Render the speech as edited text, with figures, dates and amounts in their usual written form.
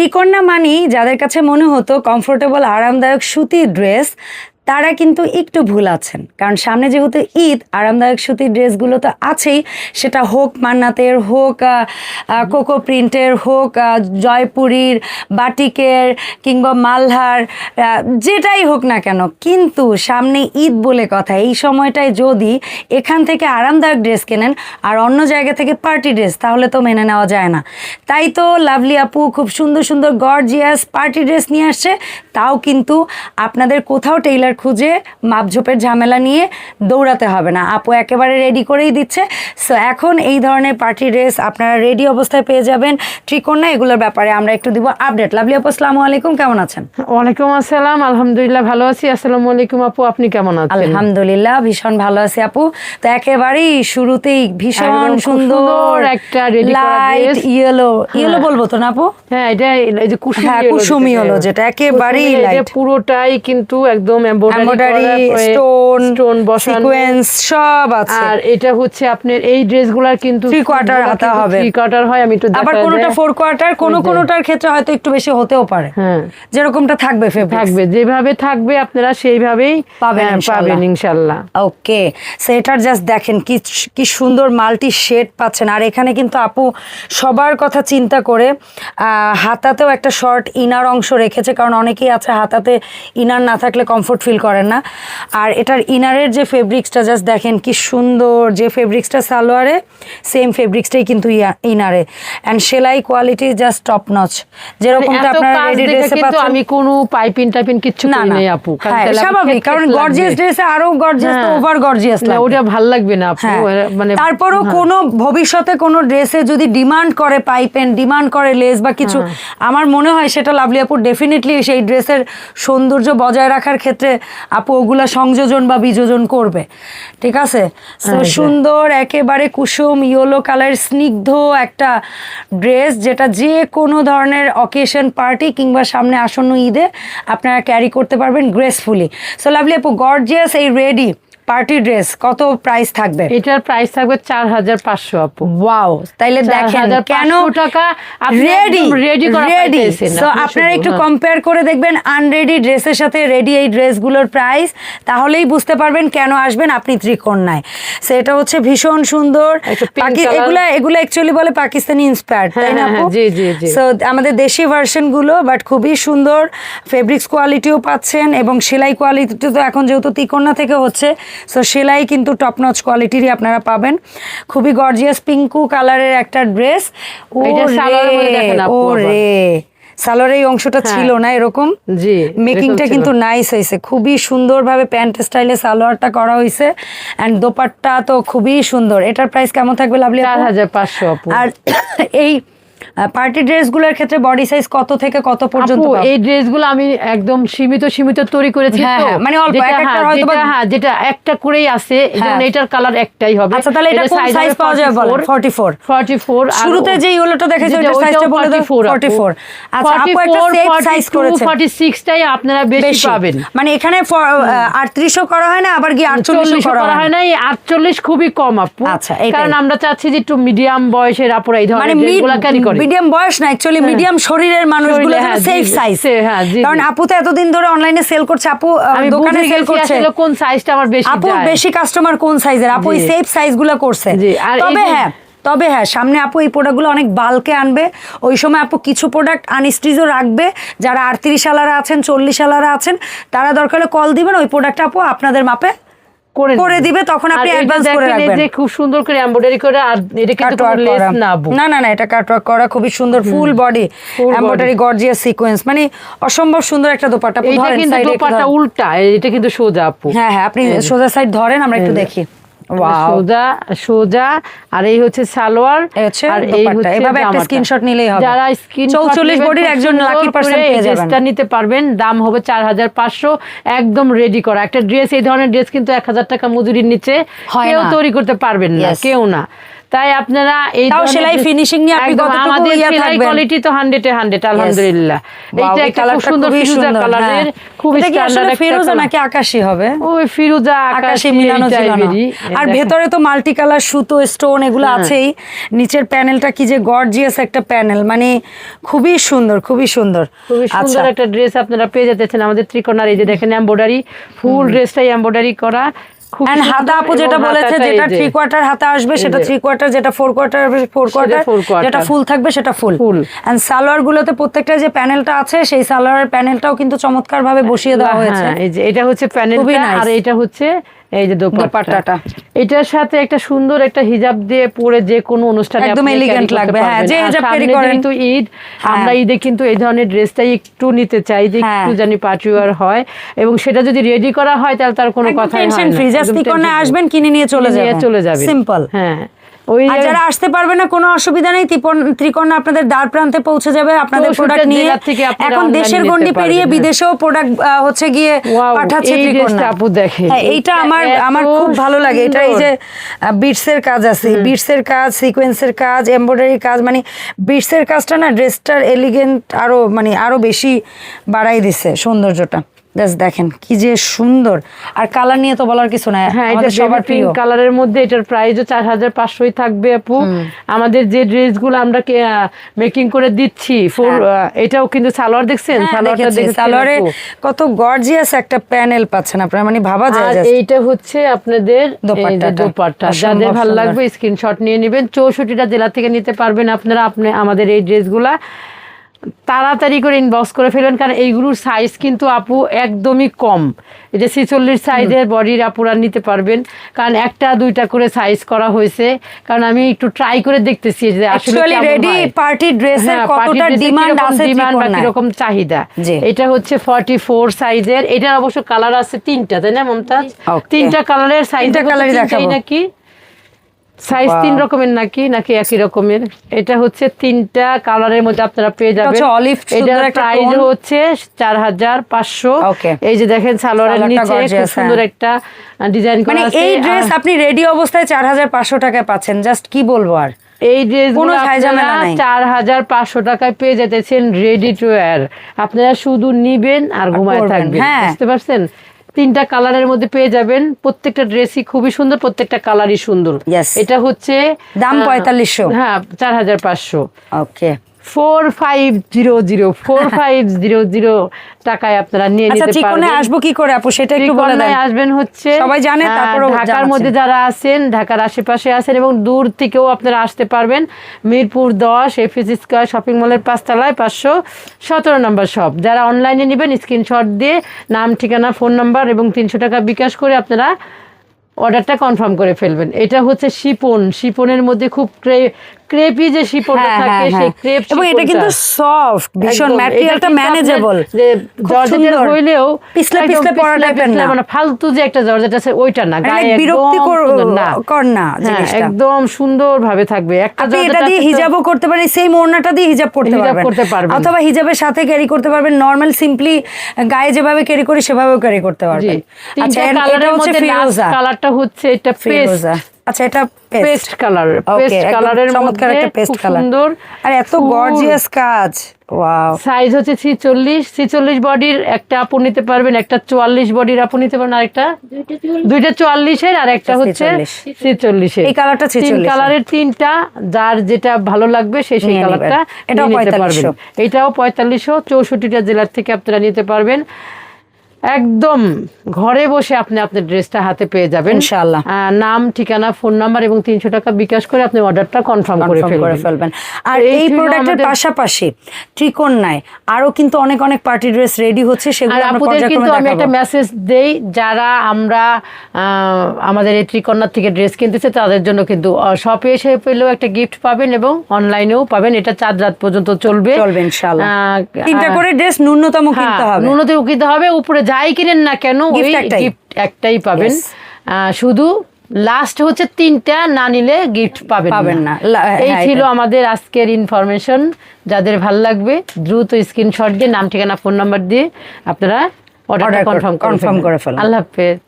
তিকন্যা মানেই যাদের কাছে মনে হতো কমফোর্টেবল আরামদায়ক সুতির ড্রেস, তারা কিন্তু একটু ভুল আছেন। কারণ সামনে যেহেতু ঈদ, আরামদায়ক সুতির ড্রেসগুলো তো আছেই, সেটা হোক মান্নাতের, হোক কোকো প্রিন্টের, হোক জয়পুরীর, বাটিকের, কিংবা মালহার, যেটাই হোক না কেন। কিন্তু সামনে ঈদ বলে কথা, এই সময়টায় যদি এখান থেকে আরামদায়ক ড্রেস কেনেন আর অন্য জায়গা থেকে পার্টি ড্রেস, তাহলে তো মেনে নেওয়া যায় না। তাই তো লাভলি আপু খুব সুন্দর সুন্দর গর্জিয়াস পার্টি ড্রেস নিয়ে আসছে। তাও কিন্তু আপনাদের কোথাও টেইলার খুঁজে মাপঝোপের ঝামেলা নিয়ে দৌড়াতে হবে না, আপু একেবারে রেডি করেই দিচ্ছে। সো এখন এই ধরনের পার্টি ড্রেস আপনারা রেডি অবস্থায় পেয়ে যাবেন ত্রিকন্যা। এগুলোর ব্যাপারে আমরা একটু দিব আপডেট। লাভলি আপু আসসালামু আলাইকুম, কেমন আছেন? ওয়ালাইকুম আসসালাম, আলহামদুলিল্লাহ ভালো আছি। আসসালামু আলাইকুম আপু, আপনি কেমন আছেন? আলহামদুলিল্লাহ ভীষণ ভালো আছি আপু। তো একেবারেই শুরুতেই ভীষণ সুন্দর একটা লাইট ইয়েলো বলবো তো না আপু? হ্যাঁ, এটা এই যে কুসুমি হলো, যেটা একেবারেই লাইট, পুরোটাই কিন্তু একদম এমব্রয়ডারি, স্টোন বসানো, সিকোয়েন্স সব আছে। আর এটা হচ্ছে আপনার এই ড্রেসগুলোর কিন্তু 3 কোয়ার্টার হাতা হবে, 3 কোয়ার্টার হয়। আমি একটু আবার কোনোটা 4 কোয়ার্টার, কোনোটার ক্ষেত্রে হয়তো একটু বেশি হতেও পারে। হ্যাঁ, যেরকমটা থাকবে থাকবে, যেভাবে থাকবে আপনারা সেইভাবেই পাবেন ইনশাআল্লাহ। ওকে, সো এটার জাস্ট দেখেন কি সুন্দর মাল্টি শেড পাচ্ছেন। আর এখানে কিন্তু আপু সবার কথা চিন্তা করে হাতাতেও একটা শর্ট ইনার অংশ রেখেছে, কারণ অনেকেই আছে হাতাতে ইনার না থাকলে কমফোর্ট ফিল করেন না। আর এটার ইনারের যে ফেব্রিক্সটা জাস্ট দেখেন কি সুন্দর, যে ফেব্রিক্সটা সালোয়ারে সেম ফেব্রিক্সটাই কিন্তু ইনারে। অ্যান্ড সেলাই কোয়ালিটি জাস্ট টপ নচ, যেরকমটা আপনারা রেডি ড্রেসে পাচ্ছেন। আমি কোনো পাইপিং কিচ্ছু করি নাই আপু, স্বাভাবিক, কারণ গর্জিয়াস ড্রেসে আরো গর্জিয়াস, তো ওভার গর্জিয়াস না, ওটা ভালো লাগবে না আপু। মানে তারপরও কোনো ভবিষ্যতে কোনো ড্রেসে যদি ডিমান্ড করে পাইপেন, ডিমান্ড করে লেস বা কিছু, আমার মনে হয় সেটা লাভলি আপু ডেফিনেটলি সেই ড্রেসের সৌন্দর্য বজায় রাখার ক্ষেত্রে আপু ওগুলা সংযোজন বা বিযোজন করবে। ঠিক আছে, সুন্দর একেবারে কুসুম ইয়েলো কালার স্নিগ্ধ একটা ড্রেস, যেটা যে কোনো ধরনের অকেশন, পার্টি কিংবা সামনে আসন্ন ঈদে আপনারা ক্যারি করতে পারবেন গ্রেসফুলি। সো লাভলি আপু, গর্জিয়াস এই রেডি পার্টি ড্রেস কত প্রাইস থাকবে? এটার প্রাইস থাকবে 4500 আপু। ওয়াও, তাইলে দেখেন কেন টাকা রেডি। সো আপনারা একটু কম্পেয়ার করে দেখবেন আনরেডি ড্রেসের সাথে রেডি এই ড্রেসগুলোর প্রাইস, তাহলেই বুঝতে পারবেন কেন আসবেন আপনি ত্রিকন্যায়। সো এটা হচ্ছে ভীষণ সুন্দর, এগুলো অ্যাকচুয়ালি বলে পাকিস্তানি ইন্সপায়ার্ড, তাই না আপু? জি জি জি। সো আমাদের দেশি ভার্সন গুলো, বাট খুবই সুন্দর ফেব্রিক্স কোয়ালিটিও পাচ্ছেন, এবং সেলাই কোয়ালিটি তো এখন যেহেতু ত্রিকন্যা থেকে হচ্ছে, সো সেলাই কিন্তু টপ নচ কোয়ালিটিরই আপনারা পাবেন। খুবই গর্জিয়াস পিঙ্কু কালারের একটা ড্রেস। সালোয়ার এই অংশটা ছিল না এরকম, জি মেকিংটা কিন্তু নাইস হয়েছে, খুবই সুন্দরভাবে প্যান্ট স্টাইলে সালোয়ারটা করা হয়েছে। এন্ড দোপাট্টা তো খুবই সুন্দর। এটার প্রাইস কেমন থাকবে লাভলি? 4500 আপু। আর এই পার্টি ড্রেসগুলোর ক্ষেত্রে বডি সাইজ কত থেকে কত পর্যন্ত? এই ড্রেসগুলো আমি একদম সীমিত তৈরি করেছি, মানে অল্প যেটা একটা করেই আছে, যেমন এটার কালার একটাই হবে। আচ্ছা, তাহলে এটা কোন সাইজ পাওয়া যাবে বলেন? 44 শুরুতে যে ইয়েলোটা দেখেছো ওটার সাইজটা বলে দাও। 44। আচ্ছা, আপু একটা সেফ সাইজ করেছে, 46 টাই আপনারা বেশি পাবেন। মানে এখানে 38ও করা হয় না, আবার কি 48ও করা হয় না? 48 খুবই কম আপু। আচ্ছা, কারণ আমরা চাচ্ছি যে একটু মিডিয়াম বয়সের আপুরা এই ধরনের ড্রেসগুলো ক্যারি করে। মিডিয়াম বয়স না, অ্যাকচুয়ালি মিডিয়াম শরীরের মানুষগুলো সেফ সাইজ। কারণ আপু তো এতদিন ধরে অনলাইনে সেল করছে, আপু দোকানে সেল করছে, কোন সাইজটা আমার বেশি যায়, আপু বেশি কাস্টমার কোন সাইজের, আপু এই সেফ সাইজগুলো করছে। তবে হ্যাঁ সামনে আপু এই প্রোডাক্টগুলো অনেক বাল্কে আনবে, ওই সময় আপু কিছু প্রোডাক্ট আনস্টিচও রাখবে। যারা 38 সালারা আছেন, 40 সালারা আছেন, তারা দরকার হলে কল দিবেন, ওই প্রোডাক্টটা আপু আপনাদের মাপে করে দিবে, তখন আপনি অ্যাডভান্স করে রাখবেন। যে খুব সুন্দর করে এমব্রয়ডারি করে, আর এটা কিন্তু লেস না, না এটা কাটওয়ার্ক করা, খুবই সুন্দর full body embroidery gorgeous sequence, মানে অসম্ভব সুন্দর একটা দোপাট্টা। এটা কিন্তু দোপাট্টা উল্টা, এটা কিন্তু সোজা আপু। হ্যাঁ আপনি সোজা সাইড ধরেন, আমরা একটু দেখি। সোজা আর এই হচ্ছে সালোয়ার, আর এই হচ্ছে এভাবে একটা স্ক্রিনশট নিলেই হবে। যারা স্ক্রিন 44 বডির একজন লাকি পারসন পেয়ে যাবেন, ড্রেসটা নিতে পারবেন। দাম হবে 4500, একদম রেডি করা একটা ড্রেস। এই ধরনের ড্রেস কিন্তু 1000 টাকা মজুরির নিচে কেউ তৈরি করতে পারবেন না, কেউ না। তাই আপনারা এই তাও ধরনের সেলাই dress- finishing নিয়ে আপনি একদম, কতটুকু আমাদের ইয়া সেলাই থাকবেন? কোয়ালিটি তো 100 এ 100 আলহামদুলিল্লাহ। Wow, এইটা এই একটা খুব কালারটা সুন্দর খুবই ফিরোজা সুন্দর, কালারের, হ্যাঁ। খুব এটা কি স্ট্যান্ডার্ড আসলে একটা ফিরোজা colour। নাকি আকাশি হবে? ওই ফিরোজা আকাশি মিলানো ছিল না। টাইপেরই। আর দেখেন। ভেতরে তো মাল্টি কালার সুতো স্টোন এগুলো হ্যাঁ। আছেই। নিচের প্যানেলটা কি যে গর্জিয়াস একটা প্যানেল, মানে খুবই সুন্দর, খুবই সুন্দর। খুবই আচ্ছা, সুন্দর একটা ড্রেস আপনারা পেয়ে যেতেছেন আমাদের ত্রিকোণার। এই যে দেখেন এমব্রয়ডারি, ফুল ড্রেসটাই এমব্রয়ডারি করা, খুব এন্ড হাতা আপু যেটা বলেছে, যেটা 3/4 হাতা আসবে সেটা 3/4, যেটা 4/4 আসবে 4/4, 4/4, যেটা ফুল থাকবে সেটা ফুল। Full। এন্ড সালোয়ার গুলোতে প্রত্যেকটা যে প্যানেলটা আছে সেই সালোয়ারের প্যানেলটাও কিন্তু চমৎকার ভাবে বসিয়ে দেওয়া হয়েছে। হ্যাঁ, এই যে এটা হচ্ছে খুবই প্যানেলটা, nice। আর এটা হচ্ছে এই যে দোপাট্টাটা। দোপাট্টাটা। এটার সাথে একটা সুন্দর একটা হিজাব দিয়ে পরে যে কোনো অনুষ্ঠানে একদম আপনি elegant carry করতে লাগবে, হ্যাঁ, পারবেন। যে আর হিজাব carry সামনে করেন। যেহেতু ঈদ, হ্যাঁ। আমরা ঈদে কিন্তু এই ধরনের ড্রেসটাই একটু নিতে চাই, যে হ্যাঁ। একটু জানি পার্টিওয়ার হয়, এবং সেটা যদি রেডি করা হয় তাহলে তার কোনো কথাই হয় টেনশন না। ফ্রি, জাস্ট একদম ত্রিকোণে tension free। আসবেন, কিনে নিয়ে চলে কিনে নিয়ে যাবেন, চলে যাবেন। সিম্পল। হ্যাঁ, ওই আর যারা আসতে পারবে না কোনো অসুবিধা নেই, ত্রিকোণা আপনাদের দ্বার প্রান্তে পৌঁছে যাবে আপনাদের 64টা প্রোডাক্ট নিয়ে। জেলা থেকে আপনারা এখন online দেশের নিতে গন্ডি পেরিয়ে পারবেন, বিদেশেও প্রোডাক্ট হচ্ছে গিয়ে Wow, পাঠাচ্ছে এই ত্রিকোণা। ড্রেসটা আপু দেখেন। হ্যাঁ, এইটা আমার এত খুব ভালো লাগে। এটা এই যে সুন্দর। বিটসের কাজ আছে, বিটসের কাজ, সিকোয়েন্সের কাজ, এমব্রয়ডারি কাজ, মানে বিটসের কাজটা না ড্রেসটার এলিগেন্ট আরো বেশি বাড়াই দিছে সৌন্দর্যটা। জাস্ট দেখেন কি যে সুন্দর। আর কালার নিয়ে তো বলার কিছু নাই, হ্যাঁ, এটা আমাদের সবার প্রিয়। পিঙ্ক কালারের মধ্যে, এটার প্রাইসও 4500 থাকবে আপু। আমাদের যে ড্রেসগুলো আমরা মেকিং করে দিচ্ছি, এটাও কিন্তু সালোয়ার দেখছেন, হ্যাঁ, সালোয়ারটা দেখেছি। দেখেছেন সালোয়ারে আপু? কত গর্জিয়াস একটা প্যানেল পাচ্ছেন আপনারা, মানে ভাবা যায় আর just। এইটা হচ্ছে আপনাদের এই যে দোপাট্টাটা। দোপাট্টা। অসম্ভব যাদের ভালো সুন্দর। লাগবে স্ক্রিনশট নিয়ে নেবেন। 64টা জেলা থেকে নিতে পারবেন আপনারা। আমাদের এই ড্রেসগুলা তাড়াতাড়ি করে ইনবক্স করে ফেলবেন, কারণ এইগুলোর সাইজ কিন্তু আপু একদমই কম। এটা 46 সাইজের বডির আপুরা নিতে পারবেন, কারণ 1-2টা করে সাইজ করা হয়েছে। কারণ আমি একটু ট্রাই করে দেখতেছি যে আসলে অ্যাকচুয়ালি কেমন রেডি হয়। পার্টি ড্রেসের হ্যাঁ, কতটা party dress এর ডিমান্ড কিরকম আছে demand বা ত্রিকোণায়। কিরকম চাহিদা। জি। এটা হচ্ছে 44 সাইজের। এটার অবশ্য কালার আছে 3টা, তাই না মমতাজ? Okay। 3টা কালারের সাইজ, তিনটা কালারই দেখাবো। নাকি সাইজ Wow। 3 রকমের নাকি একই রকমের? এটা হচ্ছে 3টা কালারের মধ্যে আপনারা পেয়ে যাবেন। হচ্ছে olive সুন্দর এটার একটা প্রাইস tone। হচ্ছে 4500। Okay। এই যে দেখেন সালোয়ারের সালোয়ারটা নিচে খুব gorgeous, সুন্দর হ্যাঁ। একটা ডিজাইন করা মানে আছে। এই ড্রেস আপনি রেডি অবস্থায় 4500 টাকায় পাচ্ছেন, জাস্ট কি বলবো আর। এই ড্রেসগুলো কোনো ঝামেলা নাই। 4500 টাকায় পেয়ে যেতেছেন রেডি টু ওয়্যার। আপনারা শুধু নিবেন আর ঘুমায় পরবেন, থাকবেন, হ্যাঁ। বুঝতে পারছেন? 3টা কালারের মধ্যে পেয়ে যাবেন। প্রত্যেকটা ড্রেসই খুবই সুন্দর, প্রত্যেকটা কালারই সুন্দর। Yes। এটা হচ্ছে দাম 4500। হ্যাঁ, 4500। ওকে। 4500 টাকায় আপনারা নিয়ে আচ্ছা, নিতে ত্রিকোণে পারবেন। আসবো কি করে আপু সেটা একটু বলে দেন। ত্রিকোণায় আসবেন হচ্ছে সবাই জানে, তারপরেও ঢাকার জানাচ্ছেন। মধ্যে যারা আছেন, ঢাকার আশেপাশে আছেন এবং দূর থেকেও আপনারা আসতে পারবেন। মিরপুর 10 এফএস স্কয়ার শপিং মলের 5 তলায় 517 নম্বর শপ। যারা অনলাইনে নেবেন স্ক্রিনশট দিয়ে নাম, ঠিকানা, ফোন নাম্বার এবং 300 টাকা বিকাশ করে আপনারা অর্ডারটা কনফার্ম করে ফেলবেন। এটা হচ্ছে শিপনের মধ্যে খুব ক্রেপি যে শিপনটা হ্যাঁ, থাকে, হ্যাঁ, সেই হ্যাঁ। ক্রেপ এবং এটা কিন্তু সফট, ভীষণ একদম। ম্যাটেরিয়ালটা এটা কিন্তু ম্যানেজেবল, আপনার যে জর্জেটের হইলেও পিছলে একদম পিছলে পরা পিছলে টাইপের পিছলে না, মানে ফালতু যে একটা জর্জেট আছে ওইটা না, গায়ে একদম বিরক্তিকর সুন্দর না। না হ্যাঁ, জিনিসটা। একদম সুন্দরভাবে থাকবে। একটা আপনি জর্জেট এটা দিয়ে আছে তো- হিজাবও করতে পারেন, সেম ওড়নাটা দিয়ে হিজাব করতে হিজাব পারবেন, করতে পারবেন। অথবা হিজাবের সাথে ক্যারি করতে পারবেন, নরমাল সিম্পলি গায়ে যেভাবে ক্যারি করি সেভাবেও ক্যারি করতে জি। পারবেন। আচ্ছা, 3টা এটা কালারের হচ্ছে মধ্যে ফিরোজা। কালারটা হচ্ছে এটা ফিরোজা। আচ্ছা, এটা পেস্ট কালার, Okay, পেস্ট একদম কালারের চমৎকার মধ্যে একটা পেস্ট খুব কালার। সুন্দর আর এত ফুল। গর্জিয়াস কাজ, ওয়াও। সাইজ হচ্ছে 46 বডির একটা আপু নিতে পারবেন, একটা 44 বডির আপু নিতে পারবেন, আরেকটা দুইটা 44-এর আর একটা হচ্ছে 46-এর। এই কালারটা 46 কালারের 3টা, যার যেটা ভালো লাগবে সেই নিয়ে কালারটা নেবেন। এটাও নিয়ে নিতে 4500। পারবেন। এটাও 4500। 64টা জেলার থেকে আপনারা নিতে পারবেন। একদম ঘরে বসে আপনি আপনার ড্রেসটা হাতে পেয়ে যাবেন ইনশাআল্লাহ। নাম, ঠিকানা, ফোন নাম্বার এবং 300 টাকা বিকাশ করে আপনি অর্ডারটা কনফার্ম করে ফেলবেন। আর এই ছিল প্রোডাক্টের আমাদের- পাশাপাশি ত্রিকোণায় আরো কিন্তু অনেক অনেক পার্টি ড্রেস রেডি হচ্ছে, আর সেগুলো আমরা আপুদের পর্যায়ক্রমে কিন্তু আমি একটা দেখাবো। মেসেজ দেই, যারা আমরা আমাদের এই ত্রিকোণার থেকে ড্রেস কিনতেছে তাদের জন্য কিন্তু শপে এসে পেলেও একটা গিফট পাবেন এবং অনলাইনেও পাবেন। এটা 4 রাত পর্যন্ত চলবে ইনশাআল্লাহ। 3টা করে ড্রেস ন্যূনতম কিনতে হবে, ন্যূনতম কিনতে হবে। উপরে যাই কিনেন না কেন ওই Gift একটাই। গিফট একটাই পাবেন। Yes। শুধু লাস্ট হচ্ছে 3টা না নিলে গিফট পাবেন না। এই হ্যাঁ, ছিল এটা। আমাদের আজকের ইনফরমেশন। যাদের ভালো লাগবে দ্রুত স্ক্রিনশট দিয়ে নাম, ঠিকানা, ফোন নাম্বার দিয়ে আপনারা অর্ডারটা কনফার্ম করে ফেলুন। আল্লাহ হাফেজ।